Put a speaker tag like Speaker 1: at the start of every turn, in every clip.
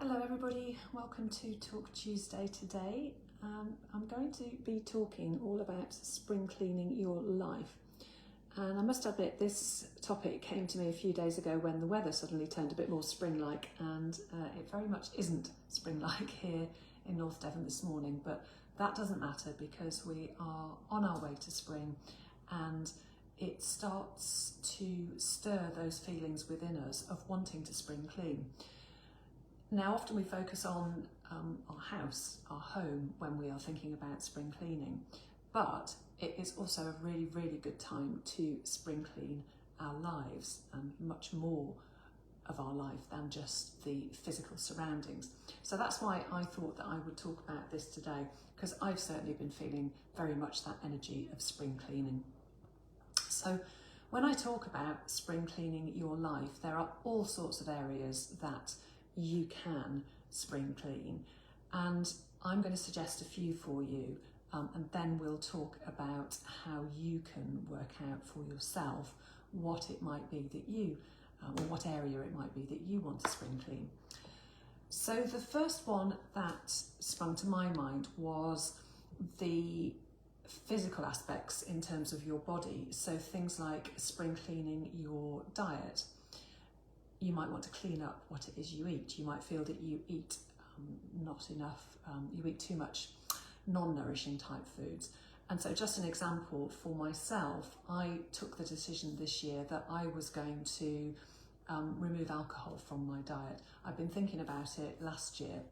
Speaker 1: Hello everybody, welcome to Talk Tuesday today. I'm going to be talking all about spring cleaning your life. And I must admit, this topic came to me a few days ago when the weather suddenly turned a bit more spring-like, and it very much isn't spring-like here in North Devon this morning, but that doesn't matter because we are on our way to spring and it starts to stir those feelings within us of wanting to spring clean. Now, often we focus on our house, our home, when we are thinking about spring cleaning, but it is also a really, really good time to spring clean our lives and much more of our life than just the physical surroundings. So that's why I thought that I would talk about this today, because I've certainly been feeling very much that energy of spring cleaning. So when I talk about spring cleaning your life, there are all sorts of areas that you can spring clean, and I'm going to suggest a few for you, and then we'll talk about how you can work out for yourself what it might be that you, or what area it might be that you want to spring clean. So the first one that sprung to my mind was the physical aspects in terms of your body. So things like spring cleaning your diet. You might want to clean up what it is you eat. You might feel that you eat not enough, you eat too much non-nourishing type foods. And so just an example for myself, I took the decision this year that I was going to remove alcohol from my diet. I've been thinking about it last year,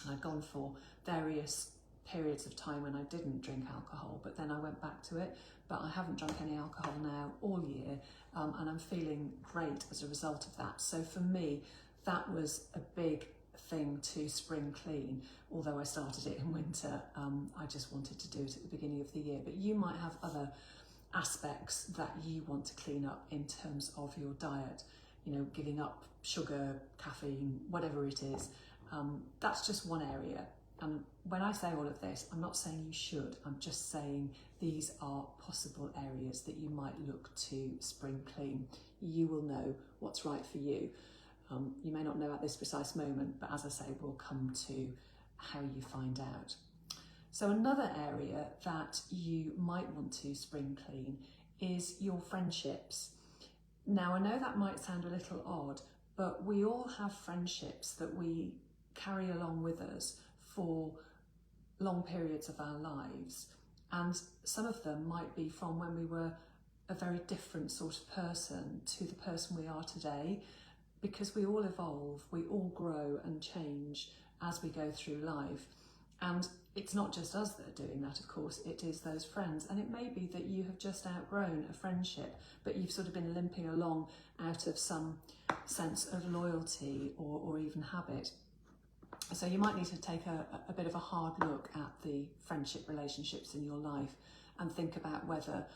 Speaker 1: and I'd gone for various periods of time when I didn't drink alcohol, but then I went back to it. But I haven't drunk any alcohol now all year, and I'm feeling great as a result of that. So for me, that was a big thing to spring clean. Although I started it in winter, I just wanted to do it at the beginning of the year. But you might have other aspects that you want to clean up in terms of your diet, you know, giving up sugar, caffeine, whatever it is. That's just one area. And when I say all of this, I'm not saying you should, I'm just saying these are possible areas that you might look to spring clean. You will know what's right for you. You may not know at this precise moment, but as I say, we'll come to how you find out. So another area that you might want to spring clean is your friendships. Now, I know that might sound a little odd, but we all have friendships that we carry along with us for long periods of our lives, and some of them might be from when we were a very different sort of person to the person we are today, because we all evolve, we all grow and change as we go through life. And it's not just us that are doing that, of course, it is those friends. And it may be that you have just outgrown a friendship, but you've sort of been limping along out of some sense of loyalty or even habit. So you might need to take a bit of a hard look at the friendship relationships in your life and think about whether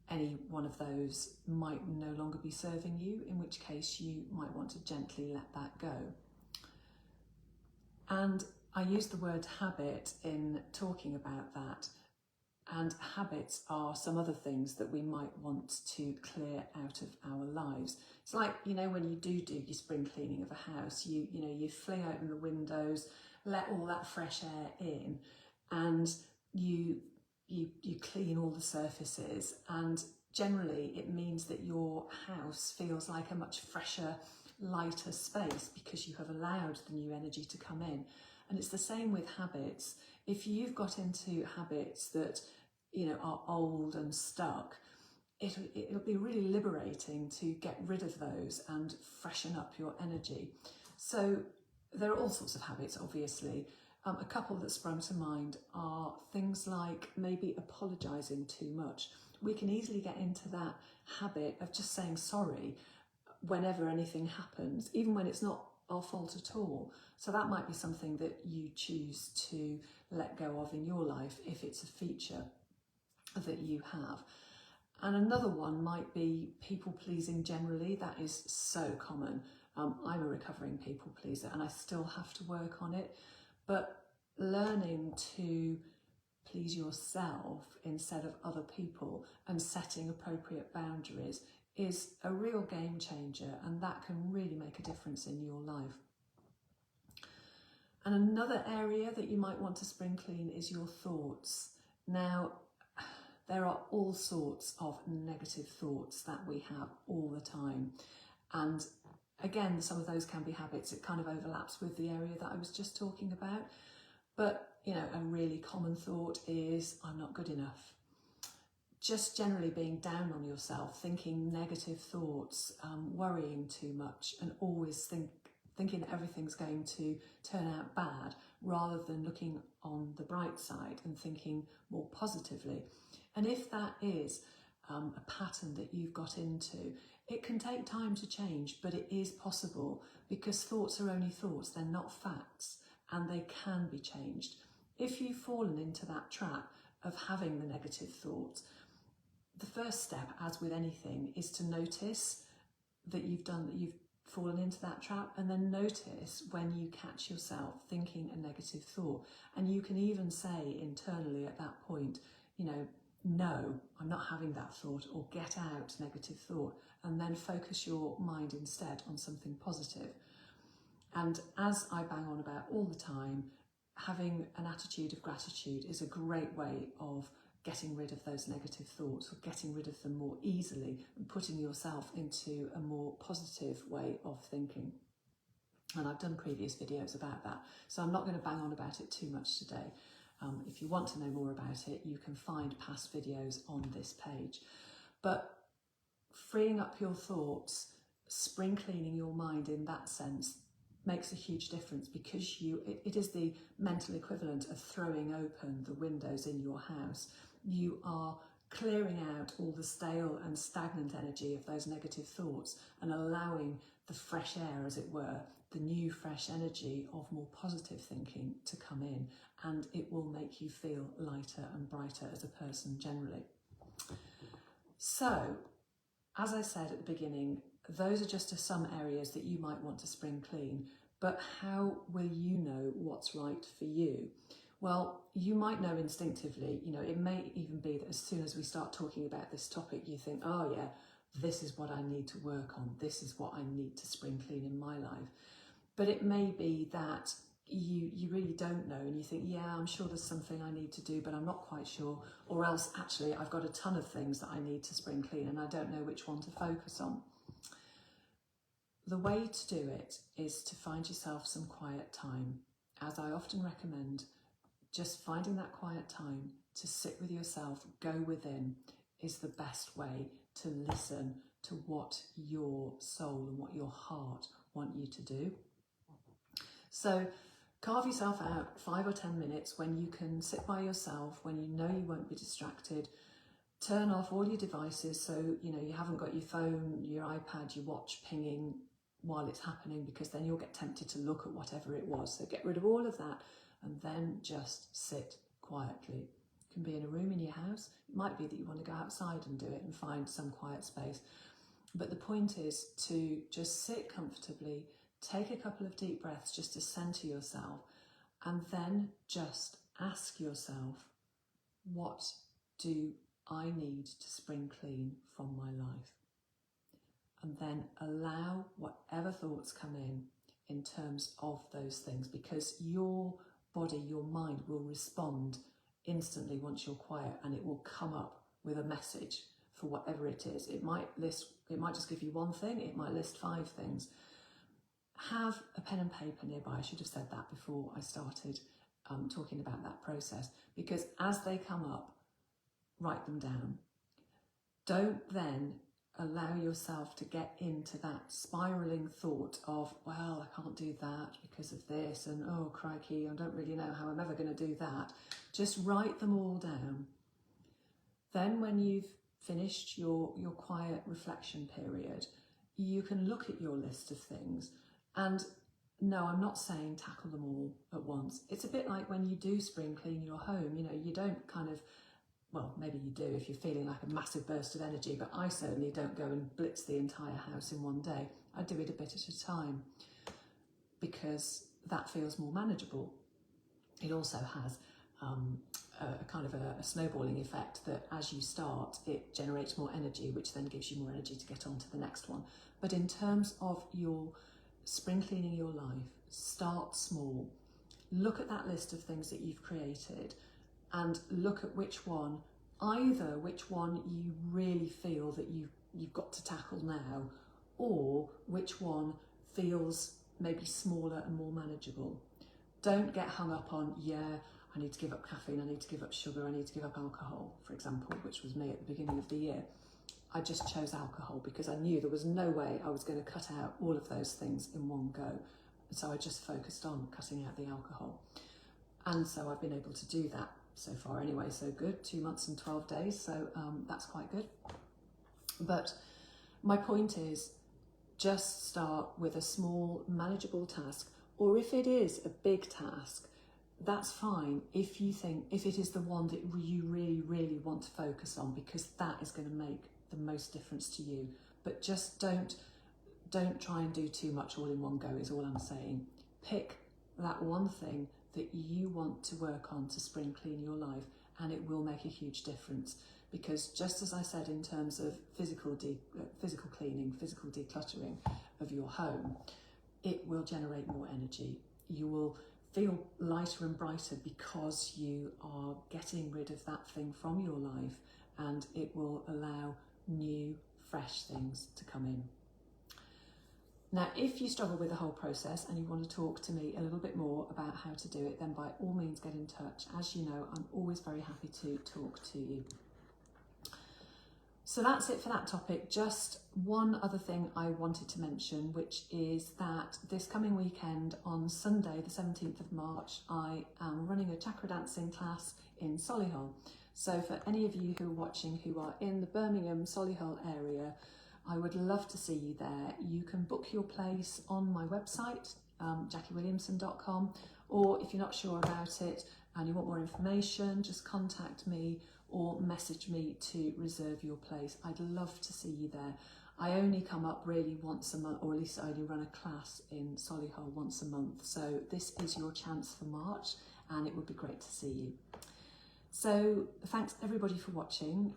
Speaker 1: any one of those might no longer be serving you, in which case you might want to gently let that go. And I use the word habit in talking about that, and habits are some other things that we might want to clear out of our lives. It's like, you know, when you do your spring cleaning of a house, you fling open the windows, let all that fresh air in, and you clean all the surfaces, and generally it means that your house feels like a much fresher, lighter space because you have allowed the new energy to come in. And it's the same with habits. If you've got into habits that, you know, are old and stuck, it'll be really liberating to get rid of those and freshen up your energy. So there are all sorts of habits, obviously. A couple that sprung to mind are things like maybe apologising too much. We can easily get into that habit of just saying sorry whenever anything happens, even when it's not our fault at all. So that might be something that you choose to let go of in your life if it's a feature that you have. And another one might be people pleasing generally. That is so common. I'm a recovering people pleaser and I still have to work on it, but learning to please yourself instead of other people and setting appropriate boundaries is a real game changer, and that can really make a difference in your life. And another area that you might want to spring clean is your thoughts. Now, there are all sorts of negative thoughts that we have all the time. And again, some of those can be habits. It kind of overlaps with the area that I was just talking about. But, you know, a really common thought is, I'm not good enough. Just generally being down on yourself, thinking negative thoughts, worrying too much, and always thinking that everything's going to turn out bad, rather than looking on the bright side and thinking more positively. And if that is a pattern that you've got into, it can take time to change, but it is possible, because thoughts are only thoughts, they're not facts, and they can be changed. If you've fallen into that trap of having the negative thoughts, the first step, as with anything, is to notice that you've fallen into that trap, and then notice when you catch yourself thinking a negative thought. And you can even say internally at that point, you know, no, I'm not having that thought, or get out negative thought, and then focus your mind instead on something positive. And as I bang on about all the time, having an attitude of gratitude is a great way of getting rid of those negative thoughts, or getting rid of them more easily, and putting yourself into a more positive way of thinking. And I've done previous videos about that, so I'm not going to bang on about it too much today. If you want to know more about it, you can find past videos on this page. But freeing up your thoughts, spring cleaning your mind in that sense, makes a huge difference, because it is the mental equivalent of throwing open the windows in your house. You are clearing out all the stale and stagnant energy of those negative thoughts, and allowing the fresh air, as it were, the new fresh energy of more positive thinking to come in, and it will make you feel lighter and brighter as a person generally. So, as I said at the beginning, those are just some areas that you might want to spring clean, but how will you know what's right for you? Well, you might know instinctively. You know, it may even be that as soon as we start talking about this topic, you think, oh yeah, this is what I need to work on. This is what I need to spring clean in my life. But it may be that you really don't know, and you think, yeah, I'm sure there's something I need to do, but I'm not quite sure. Or else, actually, I've got a ton of things that I need to spring clean, and I don't know which one to focus on. The way to do it is to find yourself some quiet time. As I often recommend, just finding that quiet time to sit with yourself, go within, is the best way to listen to what your soul and what your heart want you to do. So carve yourself out 5 or 10 minutes when you can sit by yourself, when you know you won't be distracted. Turn off all your devices, so you know you haven't got your phone, your iPad, your watch pinging while it's happening, because then you'll get tempted to look at whatever it was. So get rid of all of that, and then just sit quietly. You can be in a room in your house. It might be that you want to go outside and do it and find some quiet space. But the point is to just sit comfortably, take a couple of deep breaths just to center yourself, and then just ask yourself, what do I need to spring clean from my life? And then allow whatever thoughts come in terms of those things, because your body, your mind will respond instantly once you're quiet, and it will come up with a message for whatever it is. It might just give you one thing, it might list 5 things. Have a pen and paper nearby. I should have said that before I started talking about that process, because as they come up, write them down. Don't then allow yourself to get into that spiraling thought of, well, I can't do that because of this, and oh crikey, I don't really know how I'm ever going to do that. Just write them all down. Then when you've finished your quiet reflection period, you can look at your list of things. And no, I'm not saying tackle them all at once. It's a bit like when you do spring clean your home. You know, you don't kind of, well, maybe you do if you're feeling like a massive burst of energy, but I certainly don't go and blitz the entire house in one day. I do it a bit at a time, because that feels more manageable. It also has a kind of a snowballing effect, that as you start, it generates more energy, which then gives you more energy to get on to the next one. But in terms of your spring cleaning your life, start small. look at that list of things that you've created and look at which one, either which one you really feel that you've got to tackle now, or which one feels maybe smaller and more manageable. Don't get hung up on, yeah, I need to give up caffeine, I need to give up sugar, I need to give up alcohol, for example, which was me at the beginning of the year. I just chose alcohol because I knew there was no way I was going to cut out all of those things in one go. So I just focused on cutting out the alcohol. And so I've been able to do that so far anyway, so good, 2 months and 12 days, so that's quite good. But my point is, just start with a small, manageable task, or if it is a big task, that's fine if you think, if it is the one that you really, really want to focus on, because that is going to make the most difference to you. But just don't try and do too much all in one go is all I'm saying. Pick that one thing that you want to work on to spring clean your life, and it will make a huge difference. Because just as I said in terms of physical cleaning, physical decluttering of your home, it will generate more energy. You will feel lighter and brighter because you are getting rid of that thing from your life, and it will allow new, fresh things to come in. Now, if you struggle with the whole process and you want to talk to me a little bit more about how to do it, then by all means get in touch. As you know, I'm always very happy to talk to you. So that's it for that topic. Just one other thing I wanted to mention, which is that this coming weekend on Sunday, the 17th of March, I am running a chakra dancing class in Solihull. So for any of you who are watching who are in the Birmingham, Solihull area, I would love to see you there. You can book your place on my website, JackieWilliamson.com, or if you're not sure about it and you want more information, just contact me or message me to reserve your place. I'd love to see you there. I only come up really once a month, or at least I only run a class in Solihull once a month. So this is your chance for March, and it would be great to see you. So thanks everybody for watching.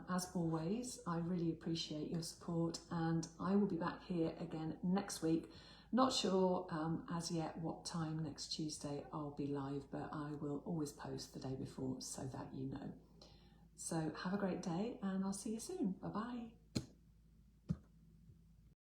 Speaker 1: As always, I really appreciate your support, and I will be back here again next week. Not sure as yet what time next Tuesday I'll be live, but I will always post the day before so that you know. So have a great day, and I'll see you soon. Bye-bye.